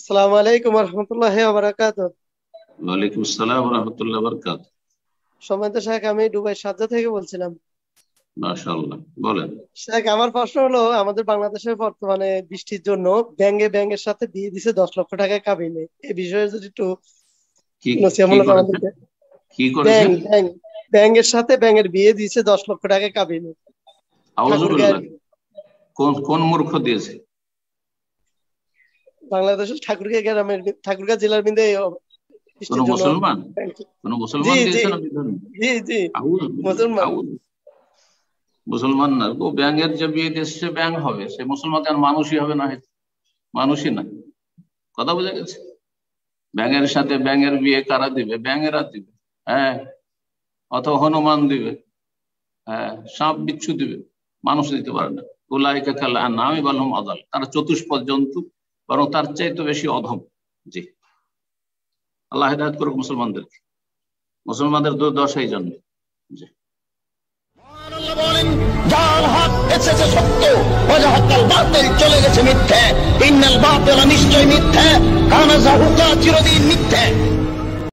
আসসালামু আলাইকুম রহমতুল্লাহ বারাকাতুহ। ওয়ালাইকুম আসসালাম ওয়া রাহমাতুল্লাহি ওয়া বারাকাতুহু। সম্মানিত শেখ, আমি দুবাই শারজা থেকে বলছিলাম। মাশাআল্লাহ, বলেন। শেখ, আমার প্রশ্ন হলো, আমাদের বাংলাদেশে বর্তমানে বৃষ্টির জন্য ব্যাংকের সাথে দিয়ে দিছে 10 লক্ষ টাকা কাবিনে। এই বিষয়ে যদি একটু কি কি নসিহতমূলক করেছে? আমাদেরকে। কি করেছে? ব্যাংক ব্যাংক ব্যাংকের বিয়ে দিয়েছে 10 লক্ষ টাকা কাবিনে, ঠাকুরগাঁয়ের। আউযুবিল্লাহ। কোন কোন মূর্খ দিয়েছে? বাংলাদেশের ঠাকুরগাঁও জেলার মধ্যে কোন বৃষ্টির জন্য মুসলমান? ব্যাংক। কোন জি মুসলমান জি দিয়েছে না বিধান? জি জি আউযুবিল্লাহ, মুসলমান। মুসলমান না, ও ব্যাঙের যে বিয়ে দিয়েছে সে ব্যাঙ হবে, সে মুসলমান আর মানুষই হবে না, মানুষই না। কথা বোঝা গেছে? ব্যাঙের সাথে ব্যাঙের বিয়ে কারা দিবে? ব্যাঙেরা দিবে। হ্যাঁ, অথবা হনুমান দিবে। হ্যাঁ, সাপ বিচ্ছু দিবে, মানুষ দিতে পারে না। উলাইকা কাল আনআমি বাল হুম আযাল, তারা চতুষ্পদ জন্তু, বরং তার চাইতে বেশি অধম। জি, আল্লাহ হেদায়েত করুক মুসলমানদেরকে, মুসলমানদের দুর্দশা এই জন্য। জি। আল্লাহ বলেন, যার হক এসেছে সত্য, ওয়াজাহাকাল বাতিল, চলে গেছে মিথ্যে। ইন্নাল বাতিলা নিশ্চয় মিথ্যে, কানা যাহুকা চিরদিন মিথ্যে।